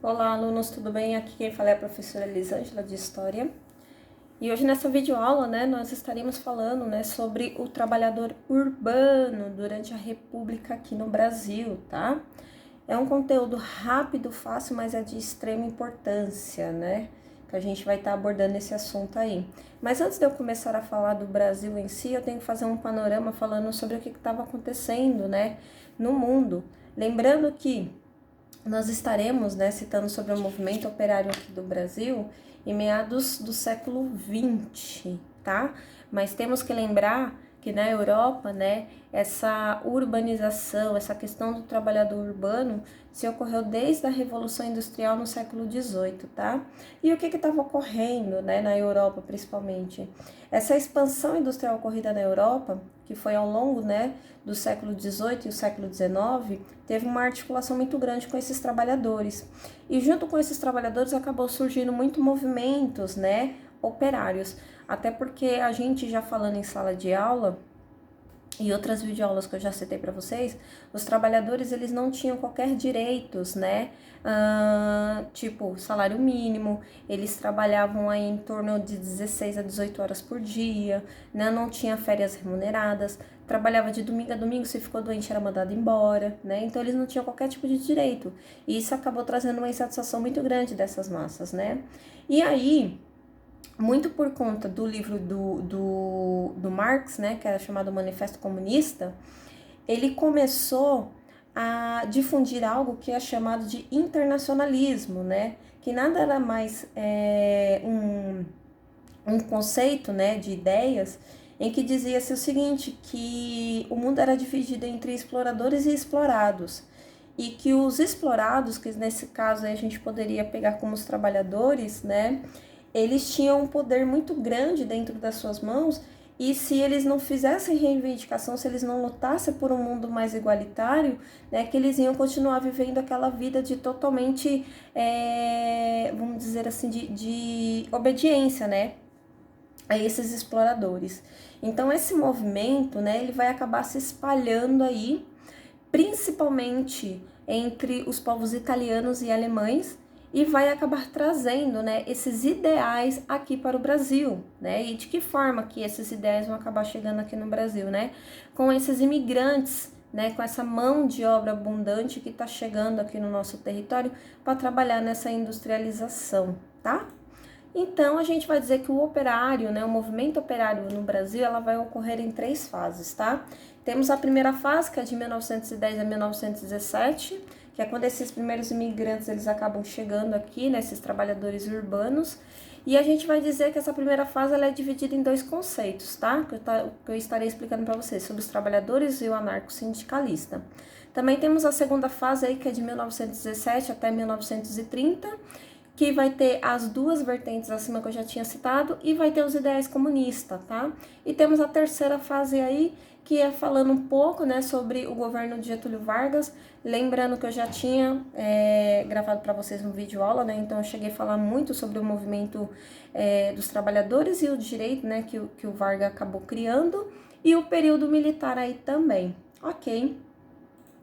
Olá, alunos, tudo bem? Aqui quem fala é a professora Elisângela de História. E hoje nessa videoaula, nós estaremos falando, sobre o trabalhador urbano durante a República aqui no Brasil, tá? É um conteúdo rápido, fácil, mas é de extrema importância, que a gente vai estar abordando esse assunto aí. Mas antes de eu começar a falar do Brasil em si, eu tenho que fazer um panorama falando sobre o que estava acontecendo, no mundo. Lembrando que nós estaremos, citando sobre o movimento operário aqui do Brasil em meados do século XX, tá? Mas temos que lembrar que na Europa, essa urbanização, essa questão do trabalhador urbano se ocorreu desde a Revolução Industrial no século XVIII, tá? E o que estava ocorrendo, na Europa principalmente? Essa expansão industrial ocorrida na Europa, que foi ao longo, do século XVIII e o século XIX, teve uma articulação muito grande com esses trabalhadores. E junto com esses trabalhadores acabou surgindo muito movimentos, operários. Até porque a gente já falando em sala de aula e outras videoaulas que eu já citei para vocês, os trabalhadores eles não tinham qualquer direitos, tipo salário mínimo, eles trabalhavam aí em torno de 16 a 18 horas por dia, não tinha férias remuneradas, trabalhava de domingo a domingo, se ficou doente era mandado embora, então eles não tinham qualquer tipo de direito, e isso acabou trazendo uma insatisfação muito grande dessas massas, E aí, muito por conta do livro do Marx, que era chamado Manifesto Comunista, ele começou a difundir algo que é chamado de internacionalismo, que nada era mais um conceito, de ideias, em que dizia-se o seguinte, que o mundo era dividido entre exploradores e explorados, e que os explorados, que nesse caso aí a gente poderia pegar como os trabalhadores, eles tinham um poder muito grande dentro das suas mãos, e se eles não fizessem reivindicação, se eles não lutassem por um mundo mais igualitário, que eles iam continuar vivendo aquela vida de totalmente, vamos dizer assim, de obediência, a esses exploradores. Então esse movimento, ele vai acabar se espalhando aí, principalmente entre os povos italianos e alemães, e vai acabar trazendo, esses ideais aqui para o Brasil, E de que forma que esses ideais vão acabar chegando aqui no Brasil, Com esses imigrantes, com essa mão de obra abundante que está chegando aqui no nosso território para trabalhar nessa industrialização, tá? Então, a gente vai dizer que o operário, o movimento operário no Brasil, ela vai ocorrer em 3 fases, tá? Temos a primeira fase, que é de 1910 a 1917, que é quando esses primeiros imigrantes, eles acabam chegando aqui, esses trabalhadores urbanos, e a gente vai dizer que essa primeira fase, ela é dividida em 2 conceitos, tá? Que eu estarei explicando para vocês, sobre os trabalhadores e o anarco-sindicalista. Também temos a segunda fase aí, que é de 1917 até 1930, que vai ter as 2 vertentes acima que eu já tinha citado e vai ter os ideais comunistas, tá? E temos a terceira fase aí, que é falando um pouco, sobre o governo de Getúlio Vargas, lembrando que eu já tinha gravado para vocês um vídeo aula, então eu cheguei a falar muito sobre o movimento dos trabalhadores e o direito, que o Vargas acabou criando, e o período militar aí também, ok?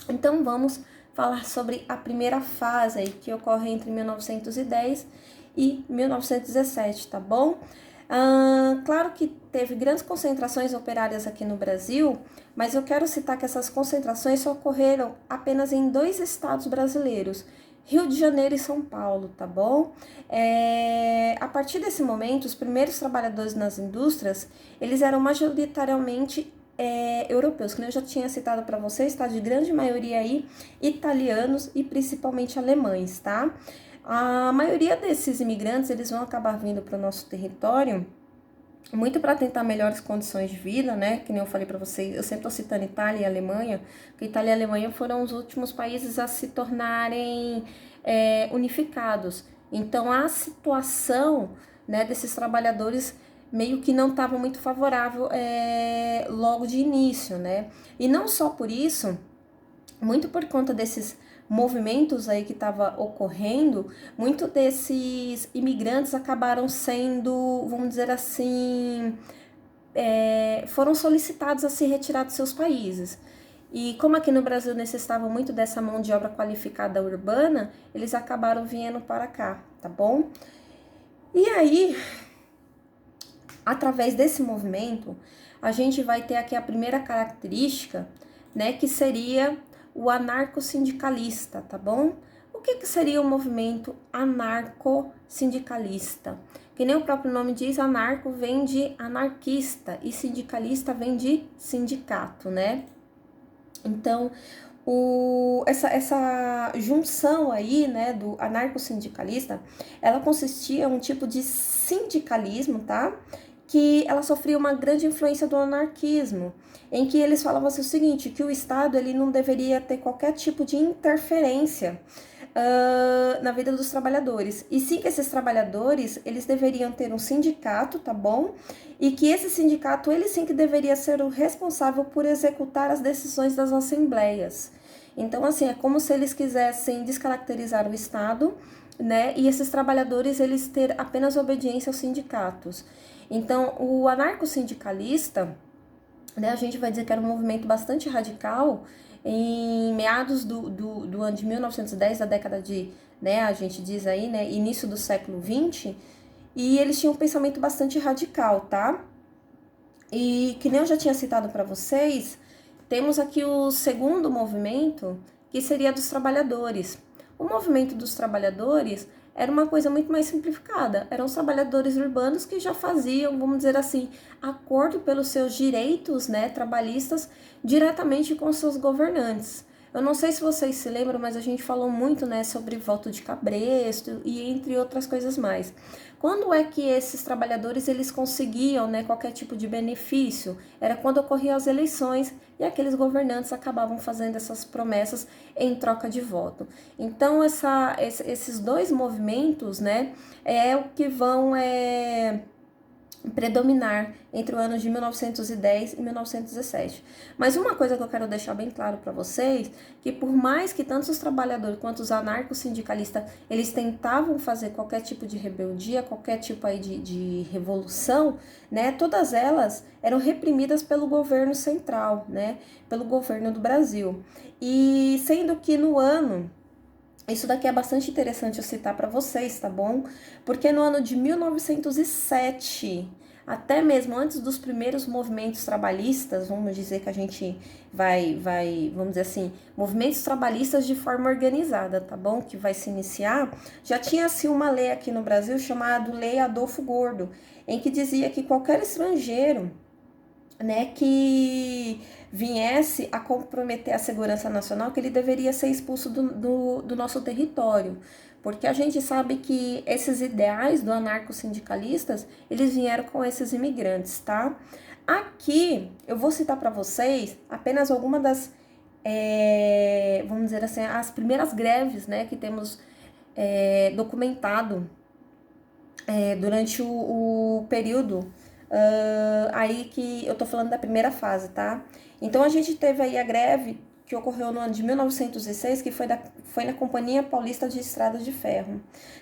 Então vamos falar sobre a primeira fase aí, que ocorre entre 1910 e 1917, tá bom? Claro que teve grandes concentrações operárias aqui no Brasil, mas eu quero citar que essas concentrações só ocorreram apenas em 2 estados brasileiros, Rio de Janeiro e São Paulo, tá bom? A partir desse momento, os primeiros trabalhadores nas indústrias, eles eram majoritariamente europeus, que eu já tinha citado para vocês, tá? De grande maioria aí, italianos e principalmente alemães, tá? A maioria desses imigrantes, eles vão acabar vindo para o nosso território muito para tentar melhores condições de vida, que nem eu falei para vocês, eu sempre tô citando Itália e Alemanha, porque Itália e Alemanha foram os últimos países a se tornarem unificados. Então, a situação, desses trabalhadores meio que não estava muito favorável logo de início, E não só por isso, muito por conta desses movimentos aí que estava ocorrendo, muito desses imigrantes acabaram sendo, vamos dizer assim, foram solicitados a se retirar dos seus países. E como aqui no Brasil necessitavam muito dessa mão de obra qualificada urbana, eles acabaram vindo para cá, tá bom? E aí, através desse movimento, a gente vai ter aqui a primeira característica, né, que seria o anarco-sindicalista, tá bom? O que seria o movimento anarco-sindicalista? Que nem o próprio nome diz, anarco vem de anarquista e sindicalista vem de sindicato, né? Então, essa junção aí, né, do anarco-sindicalista, ela consistia em um tipo de sindicalismo, tá? Que ela sofria uma grande influência do anarquismo, em que eles falavam assim, o seguinte, que o Estado ele não deveria ter qualquer tipo de interferência na vida dos trabalhadores, e sim que esses trabalhadores, eles deveriam ter um sindicato, tá bom? E que esse sindicato, ele sim que deveria ser o responsável por executar as decisões das assembleias. Então, assim, é como se eles quisessem descaracterizar o Estado, né? E esses trabalhadores, eles ter apenas obediência aos sindicatos. Então, o anarco-sindicalista, né, a gente vai dizer que era um movimento bastante radical em meados do ano de 1910, da década de, né, a gente diz aí, né, início do século XX, e eles tinham um pensamento bastante radical, tá? E que nem eu já tinha citado para vocês, temos aqui o segundo movimento, que seria dos trabalhadores. O movimento dos trabalhadores era uma coisa muito mais simplificada. Eram os trabalhadores urbanos que já faziam, vamos dizer assim, acordo pelos seus direitos, né, trabalhistas, diretamente com seus governantes. Eu não sei se vocês se lembram, mas a gente falou muito, né, sobre voto de cabresto e entre outras coisas mais. Quando é que esses trabalhadores eles conseguiam, né, qualquer tipo de benefício? Era quando ocorriam as eleições e aqueles governantes acabavam fazendo essas promessas em troca de voto. Então, esses dois movimentos, né, é o que vão predominar entre o ano de 1910 e 1917. Mas uma coisa que eu quero deixar bem claro para vocês, que por mais que tanto os trabalhadores quanto os anarcos-sindicalistas, eles tentavam fazer qualquer tipo de rebeldia, qualquer tipo aí de revolução, né, todas elas eram reprimidas pelo governo central, né, pelo governo do Brasil. E sendo que no ano isso daqui é bastante interessante eu citar para vocês, tá bom? Porque no ano de 1907, até mesmo antes dos primeiros movimentos trabalhistas, vamos dizer que a gente vamos dizer assim, movimentos trabalhistas de forma organizada, tá bom? Que vai se iniciar, já tinha assim uma lei aqui no Brasil chamada Lei Adolfo Gordo, em que dizia que qualquer estrangeiro, né, que viesse a comprometer a segurança nacional, que ele deveria ser expulso do nosso território. Porque a gente sabe que esses ideais do anarco-sindicalistas, eles vieram com esses imigrantes, tá? Aqui, eu vou citar para vocês apenas alguma das, vamos dizer assim, as primeiras greves, né, que temos documentado durante o período aí que eu tô falando da primeira fase, tá? Então a gente teve aí a greve que ocorreu no ano de 1906, que foi na Companhia Paulista de Estradas de Ferro.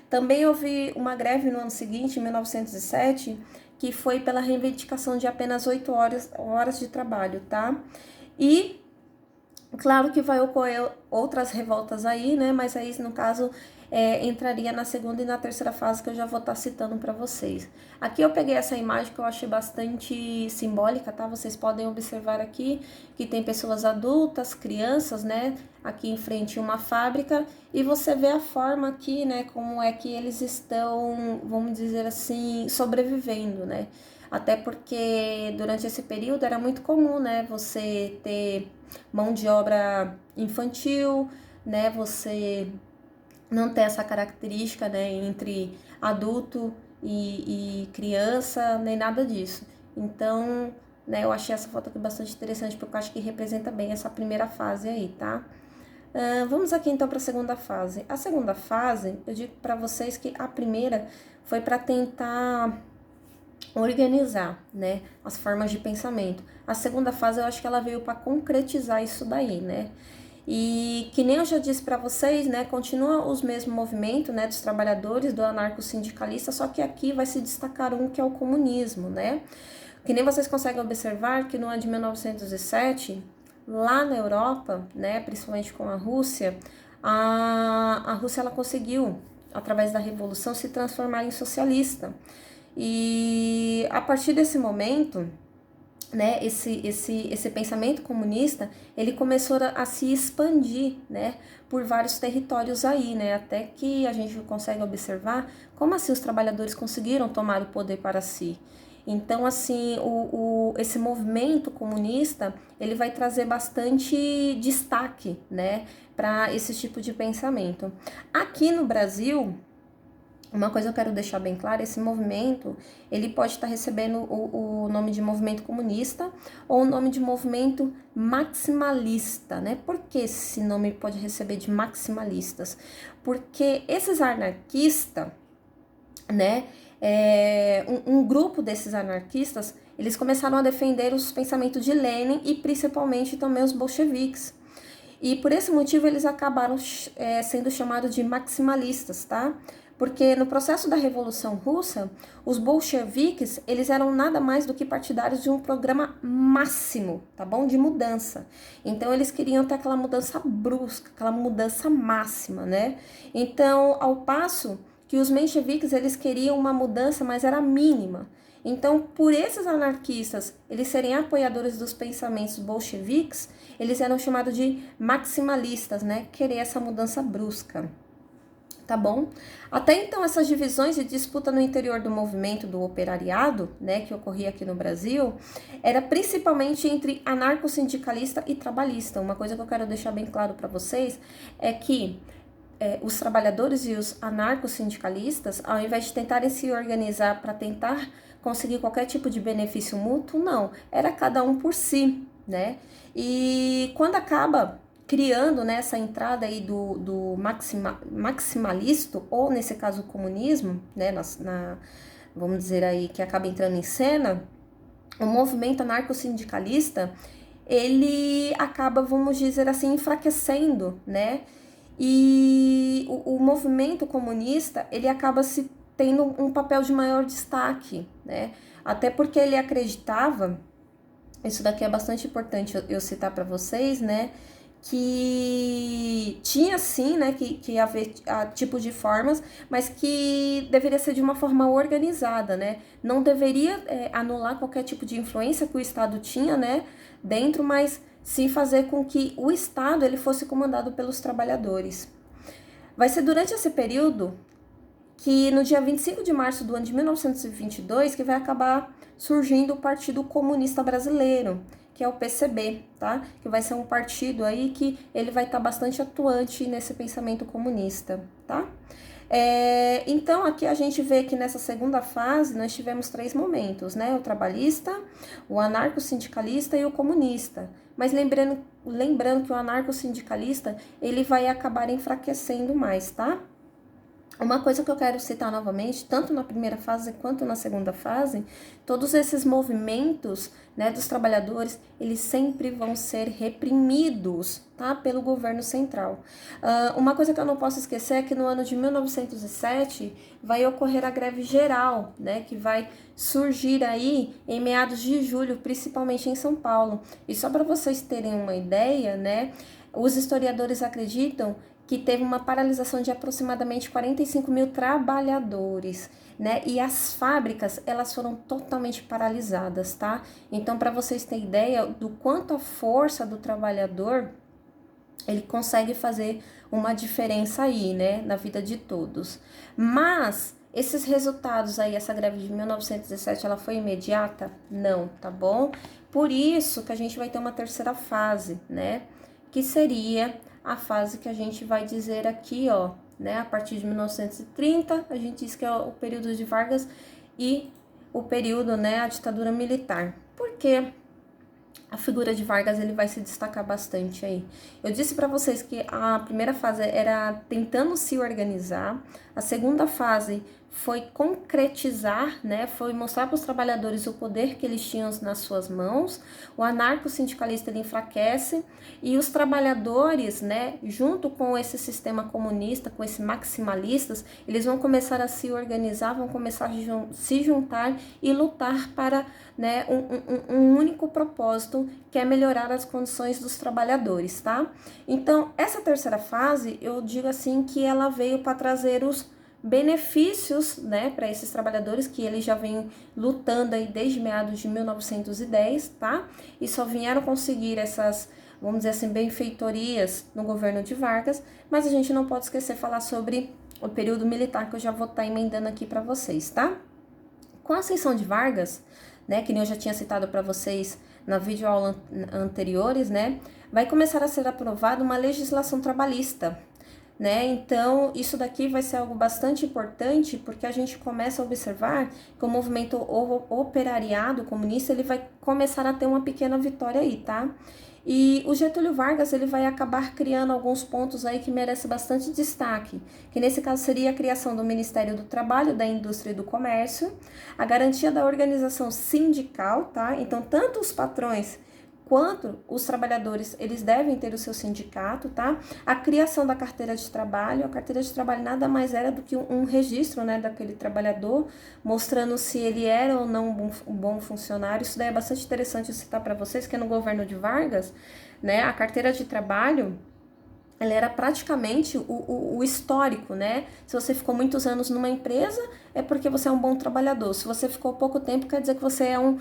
Também houve uma greve no ano seguinte, em 1907, que foi pela reivindicação de apenas 8 horas de trabalho, tá? E claro que vai ocorrer outras revoltas aí, né? Mas aí, no caso, entraria na segunda e na terceira fase que eu já vou estar citando para vocês. Aqui eu peguei essa imagem que eu achei bastante simbólica, tá? Vocês podem observar aqui que tem pessoas adultas, crianças, né? Aqui em frente uma fábrica e você vê a forma aqui, né? Como é que eles estão, vamos dizer assim, sobrevivendo, né? Até porque durante esse período era muito comum, né? Você ter mão de obra infantil, né? Você não ter essa característica, né, entre adulto e criança, nem nada disso. Então, né, eu achei essa foto aqui bastante interessante, porque eu acho que representa bem essa primeira fase aí, tá? Vamos aqui então para a segunda fase. A segunda fase, eu digo para vocês que a primeira foi para tentar organizar, né, as formas de pensamento. A segunda fase eu acho que ela veio para concretizar isso daí, né? E que nem eu já disse para vocês, né, continua os mesmos movimentos, né, dos trabalhadores, do anarco-sindicalista, só que aqui vai se destacar um que é o comunismo, né? Que nem vocês conseguem observar que no ano de 1907, lá na Europa, né, principalmente com a Rússia, a Rússia ela conseguiu, através da Revolução, se transformar em socialista. E a partir desse momento, né, esse pensamento comunista, ele começou a se expandir, né, por vários territórios aí, né, até que a gente consegue observar como assim os trabalhadores conseguiram tomar o poder para si. Então, assim, esse movimento comunista, ele vai trazer bastante destaque, né, para esse tipo de pensamento. Aqui no Brasil, uma coisa eu quero deixar bem clara, esse movimento, ele pode estar recebendo o nome de movimento comunista ou o nome de movimento maximalista, né? Por que esse nome pode receber de maximalistas? Porque esses anarquistas, né, um grupo desses anarquistas, eles começaram a defender os pensamentos de Lenin e principalmente também os bolcheviques. E por esse motivo eles acabaram sendo chamados de maximalistas, tá? Porque no processo da Revolução Russa, os bolcheviques, eles eram nada mais do que partidários de um programa máximo, tá bom? De mudança. Então, eles queriam ter aquela mudança brusca, aquela mudança máxima, né? Então, ao passo que os mencheviques, eles queriam uma mudança, mas era mínima. Então, por esses anarquistas, eles serem apoiadores dos pensamentos bolcheviques, eles eram chamados de maximalistas, né? Querer essa mudança brusca. Tá bom? Até então, essas divisões e disputa no interior do movimento do operariado, né, que ocorria aqui no Brasil, era principalmente entre anarco-sindicalista e trabalhista. Uma coisa que eu quero deixar bem claro para vocês é que os trabalhadores e os anarco-sindicalistas, ao invés de tentarem se organizar para tentar conseguir qualquer tipo de benefício mútuo, não, era cada um por si, né? E quando acaba criando, né, essa entrada aí do maximalista, ou nesse caso o comunismo, né, vamos dizer aí, que acaba entrando em cena, o movimento anarco-sindicalista, ele acaba, vamos dizer assim, enfraquecendo, né, e o movimento comunista, ele acaba se tendo um papel de maior destaque, né, até porque ele acreditava, isso daqui é bastante importante eu citar para vocês, né, que tinha sim, né, que haver tipo de formas, mas que deveria ser de uma forma organizada, né, não deveria anular qualquer tipo de influência que o Estado tinha, né, dentro, mas sim fazer com que o Estado ele fosse comandado pelos trabalhadores. Vai ser durante esse período que no dia 25 de março do ano de 1922 que vai acabar surgindo o Partido Comunista Brasileiro, que é o PCB, tá? Que vai ser um partido aí que ele vai estar bastante atuante nesse pensamento comunista, tá? Então, aqui a gente vê que nessa segunda fase nós tivemos 3 momentos, né? O trabalhista, o anarco-sindicalista e o comunista. Mas lembrando que o anarco-sindicalista, ele vai acabar enfraquecendo mais, tá? Uma coisa que eu quero citar novamente, tanto na primeira fase quanto na segunda fase, todos esses movimentos, né, dos trabalhadores, eles sempre vão ser reprimidos, tá, pelo governo central. Uma coisa que eu não posso esquecer é que no ano de 1907 vai ocorrer a greve geral, né, que vai surgir aí em meados de julho, principalmente em São Paulo. E só para vocês terem uma ideia, né, os historiadores acreditam que teve uma paralisação de aproximadamente 45 mil trabalhadores, né? E as fábricas, elas foram totalmente paralisadas, tá? Então, para vocês terem ideia do quanto a força do trabalhador, ele consegue fazer uma diferença aí, né? Na vida de todos. Mas esses resultados aí, essa greve de 1917, ela foi imediata? Não, tá bom? Por isso que a gente vai ter uma terceira fase, né? Que seria a fase que a gente vai dizer aqui, ó, né, a partir de 1930, a gente diz que é o período de Vargas e o período, né, a ditadura militar. Por quê? A figura de Vargas ele vai se destacar bastante aí. Eu disse para vocês que a primeira fase era tentando se organizar, a segunda fase foi concretizar, né, foi mostrar para os trabalhadores o poder que eles tinham nas suas mãos. O anarco-sindicalista ele enfraquece e os trabalhadores, né, junto com esse sistema comunista, com esses maximalistas, eles vão começar a se organizar, vão começar a se juntar e lutar para, né, um único propósito sindicato quer melhorar as condições dos trabalhadores, tá? Então, essa terceira fase, eu digo assim que ela veio para trazer os benefícios, né, para esses trabalhadores que eles já vêm lutando aí desde meados de 1910, tá? E só vieram conseguir essas, vamos dizer assim, benfeitorias no governo de Vargas, mas a gente não pode esquecer de falar sobre o período militar, que eu já vou estar emendando aqui para vocês, tá? Com a ascensão de Vargas, né, que nem eu já tinha citado para vocês na videoaula anteriores, né, vai começar a ser aprovada uma legislação trabalhista, né? Então, isso daqui vai ser algo bastante importante, porque a gente começa a observar que o movimento operariado comunista, ele vai começar a ter uma pequena vitória aí, tá? E o Getúlio Vargas, ele vai acabar criando alguns pontos aí que merecem bastante destaque, que nesse caso seria a criação do Ministério do Trabalho, da Indústria e do Comércio, a garantia da organização sindical, tá? Então, tanto os patrões quanto os trabalhadores, eles devem ter o seu sindicato, tá? A criação da carteira de trabalho, a carteira de trabalho nada mais era do que um registro, né, daquele trabalhador, mostrando se ele era ou não um bom funcionário. Isso daí é bastante interessante citar para vocês, que no governo de Vargas, né, a carteira de trabalho, ela era praticamente o histórico, né? Se você ficou muitos anos numa empresa, é porque você é um bom trabalhador. Se você ficou pouco tempo, quer dizer que você é um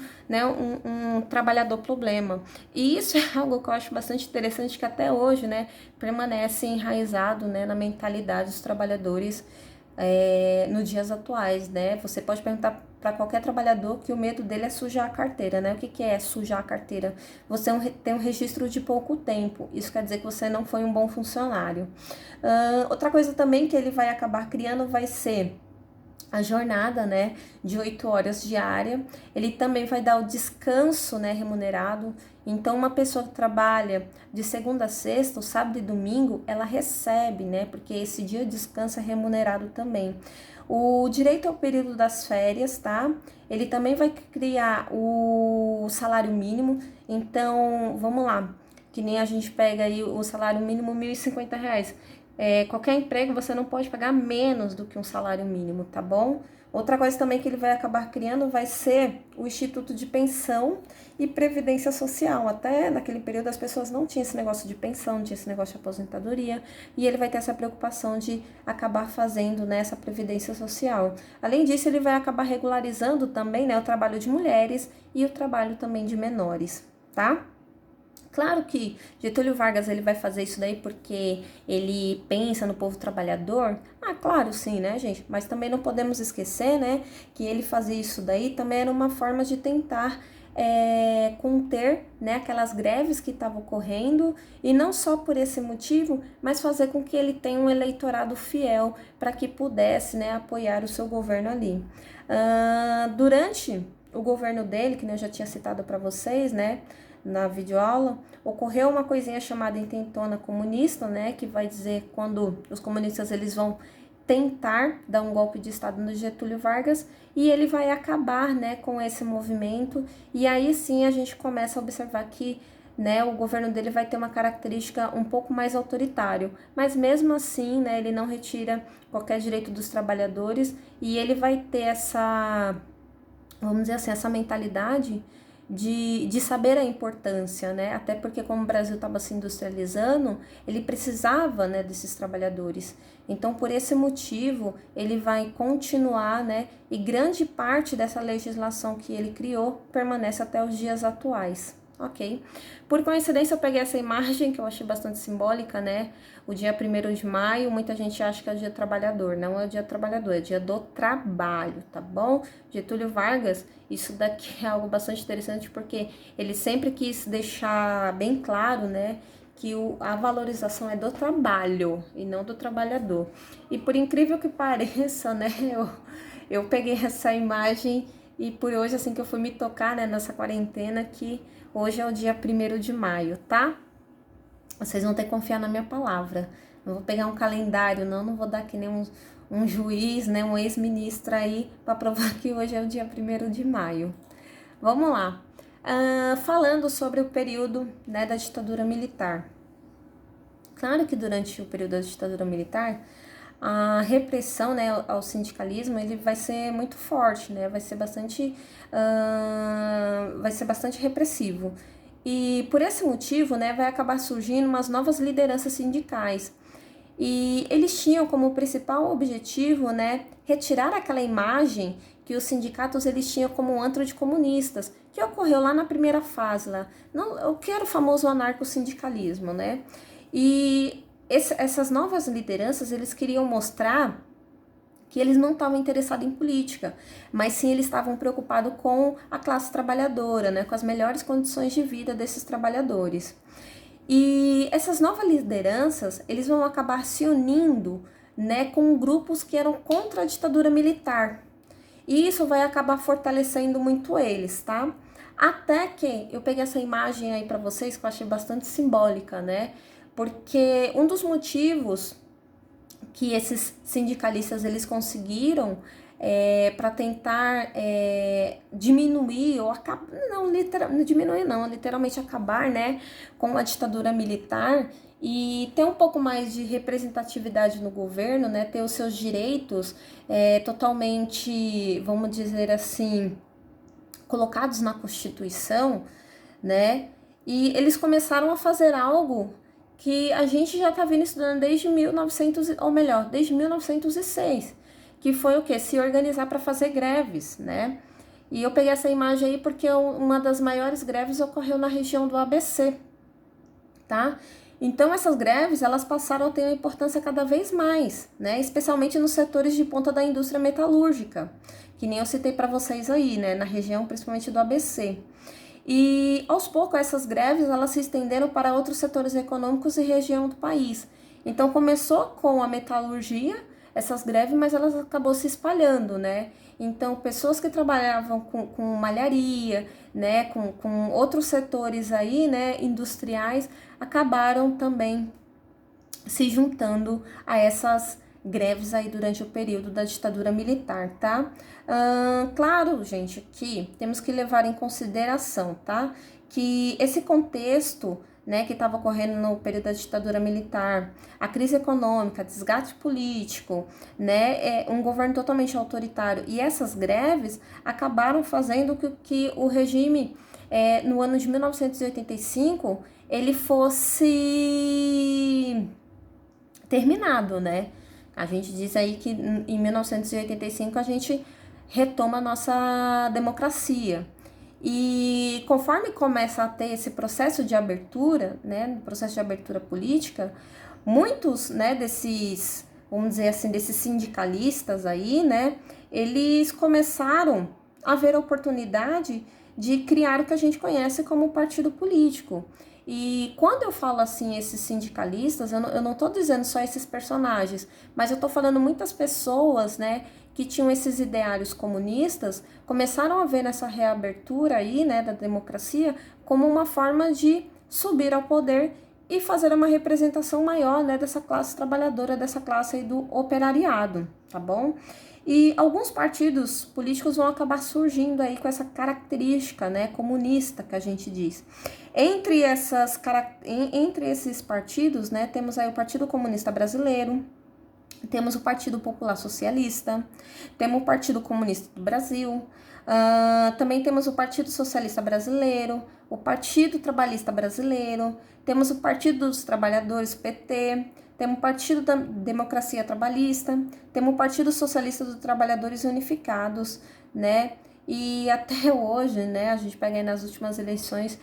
trabalhador problema. E isso é algo que eu acho bastante interessante, que até hoje, né, permanece enraizado, né, na mentalidade dos trabalhadores nos dias atuais, né? Você pode perguntar para qualquer trabalhador que o medo dele é sujar a carteira, né? O que é sujar a carteira? Você tem um registro de pouco tempo, isso quer dizer que você não foi um bom funcionário. Outra coisa também que ele vai acabar criando vai ser a jornada, né, de 8 horas diária. Ele também vai dar o descanso, né, remunerado. Então, uma pessoa que trabalha de segunda a sexta, sábado e domingo, ela recebe, né, porque esse dia de descanso é remunerado também. O direito ao período das férias, tá? Ele também vai criar o salário mínimo. Então, vamos lá, que nem a gente pega aí o salário mínimo, R$ 1.050. Qualquer emprego você não pode pagar menos do que um salário mínimo, tá bom? Outra coisa também que ele vai acabar criando vai ser o Instituto de Pensão e Previdência Social. Até naquele período as pessoas não tinham esse negócio de pensão, não tinha esse negócio de aposentadoria, e ele vai ter essa preocupação de acabar fazendo, né, essa previdência social. Além disso, ele vai acabar regularizando também, né, o trabalho de mulheres e o trabalho também de menores, tá? Claro que Getúlio Vargas ele vai fazer isso daí porque ele pensa no povo trabalhador. Ah, claro, sim, né, gente? Mas também não podemos esquecer, né, que ele fazer isso daí também era uma forma de tentar conter, né, aquelas greves que estavam ocorrendo, e não só por esse motivo, mas fazer com que ele tenha um eleitorado fiel para que pudesse, né, apoiar o seu governo ali. Durante o governo dele, que eu já tinha citado para vocês, né, na videoaula, ocorreu uma coisinha chamada intentona comunista, né, que vai dizer quando os comunistas eles vão tentar dar um golpe de Estado no Getúlio Vargas, e ele vai acabar, né, com esse movimento, e aí sim a gente começa a observar que, né, o governo dele vai ter uma característica um pouco mais autoritário, mas mesmo assim, né, ele não retira qualquer direito dos trabalhadores, e ele vai ter essa, vamos dizer assim, essa mentalidade de saber a importância, né? Até porque como o Brasil estava se industrializando, ele precisava, né, desses trabalhadores. Então, por esse motivo, ele vai continuar, né? E grande parte dessa legislação que ele criou permanece até os dias atuais. Ok? Por coincidência, eu peguei essa imagem que eu achei bastante simbólica, né? O dia 1º de maio, muita gente acha que é o dia trabalhador. Não é o dia trabalhador, é o dia do trabalho, tá bom? Getúlio Vargas, isso daqui é algo bastante interessante porque ele sempre quis deixar bem claro, né? Que a valorização é do trabalho e não do trabalhador. E por incrível que pareça, né? Eu peguei essa imagem e por hoje, assim, que eu fui me tocar, né? Nessa quarentena, que hoje é o dia 1º de maio, tá? Vocês vão ter que confiar na minha palavra. Não vou pegar um calendário, não vou dar que nem um juiz, né, um ex-ministro aí, para provar que hoje é o dia 1º de maio. Vamos lá. Falando sobre o período, né, da ditadura militar. Claro que durante o período da ditadura militar, a repressão, né, ao sindicalismo, ele vai ser muito forte, né, vai ser bastante repressivo. E por esse motivo, né, vai acabar surgindo umas novas lideranças sindicais. E eles tinham como principal objetivo, né, retirar aquela imagem que os sindicatos eles tinham como um antro de comunistas, que ocorreu lá na primeira fase, lá, não, o que era o famoso anarcossindicalismo, né? E essas novas lideranças, eles queriam mostrar que eles não estavam interessados em política, mas sim eles estavam preocupados com a classe trabalhadora, né, com as melhores condições de vida desses trabalhadores. E essas novas lideranças, eles vão acabar se unindo, né, com grupos que eram contra a ditadura militar. E isso vai acabar fortalecendo muito eles, tá? Até que eu peguei essa imagem aí para vocês que eu achei bastante simbólica, né? Porque um dos motivos que esses sindicalistas eles conseguiram para tentar diminuir ou acabar, não, diminuir não, literalmente acabar, né, com a ditadura militar e ter um pouco mais de representatividade no governo, né, ter os seus direitos totalmente, vamos dizer assim, colocados na Constituição, né, e eles começaram a fazer algo que a gente já está vindo estudando desde 1900, ou melhor, desde 1906, que foi o quê? Se organizar para fazer greves, né? E eu peguei essa imagem aí porque uma das maiores greves ocorreu na região do ABC, tá? Então essas greves, elas passaram a ter uma importância cada vez mais, né? Especialmente nos setores de ponta da indústria metalúrgica, que nem eu citei para vocês aí, né? Na região principalmente do ABC. E aos poucos essas greves elas se estenderam para outros setores econômicos e região do país. Então começou com a metalurgia, essas greves, mas elas acabou se espalhando, né? Então pessoas que trabalhavam com malharia, né, com outros setores aí, né, industriais, acabaram também se juntando a essas greves aí durante o período da ditadura militar, tá? Claro, gente, que temos que levar em consideração, tá? Que esse contexto, né, que estava ocorrendo no período da ditadura militar, a crise econômica, desgaste político, né, um governo totalmente autoritário e essas greves acabaram fazendo que o regime, no ano de 1985, ele fosse terminado, né? A gente diz aí que em 1985 a gente retoma a nossa democracia. E conforme começa a ter esse processo de abertura, né, processo de abertura política, muitos, né, desses, vamos dizer assim, desses sindicalistas aí, né, eles começaram a ver a oportunidade de criar o que a gente conhece como partido político. E quando eu falo assim, esses sindicalistas, eu não tô dizendo só esses personagens, mas eu tô falando muitas pessoas, né, que tinham esses ideários comunistas, começaram a ver nessa reabertura aí, né, da democracia, como uma forma de subir ao poder e fazer uma representação maior, né, dessa classe trabalhadora, dessa classe aí do operariado, tá bom? E alguns partidos políticos vão acabar surgindo aí com essa característica, né, comunista que a gente diz. Entre esses partidos, né, temos aí o Partido Comunista Brasileiro, temos o Partido Popular Socialista, temos o Partido Comunista do Brasil, também temos o Partido Socialista Brasileiro, o Partido Trabalhista Brasileiro, temos o Partido dos Trabalhadores, PT, temos o Partido da Democracia Trabalhista, temos o Partido Socialista dos Trabalhadores Unificados, né? E até hoje, né, a gente pega aí nas últimas eleições,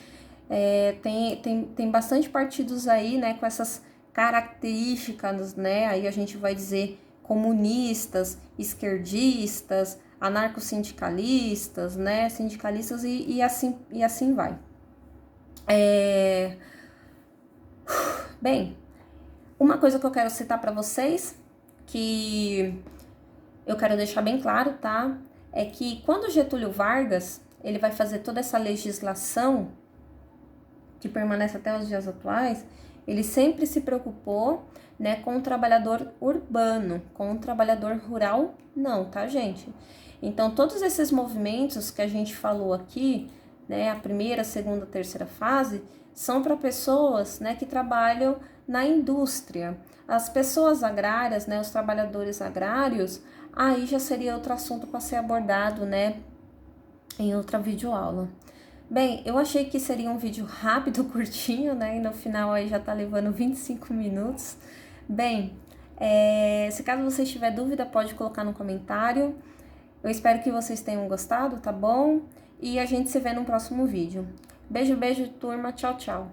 tem bastante partidos aí, né, com essas características, né, aí a gente vai dizer comunistas, esquerdistas, anarcossindicalistas, né, sindicalistas e assim vai. Bem, uma coisa que eu quero citar para vocês, que eu quero deixar bem claro, tá, é que quando Getúlio Vargas, ele vai fazer toda essa legislação que permanece até os dias atuais, ele sempre se preocupou, né, com o trabalhador urbano, com o trabalhador rural, não, tá, gente? Então, todos esses movimentos que a gente falou aqui, né, a primeira, segunda, terceira fase, são para pessoas, né, que trabalham na indústria. As pessoas agrárias, né, os trabalhadores agrários, aí já seria outro assunto para ser abordado, né, em outra videoaula. Bem, eu achei que seria um vídeo rápido, curtinho, né? E no final aí já tá levando 25 minutos. Bem, se caso você tiver dúvida, pode colocar no comentário. Eu espero que vocês tenham gostado, tá bom? E a gente se vê no próximo vídeo. Beijo, beijo, turma. Tchau, tchau.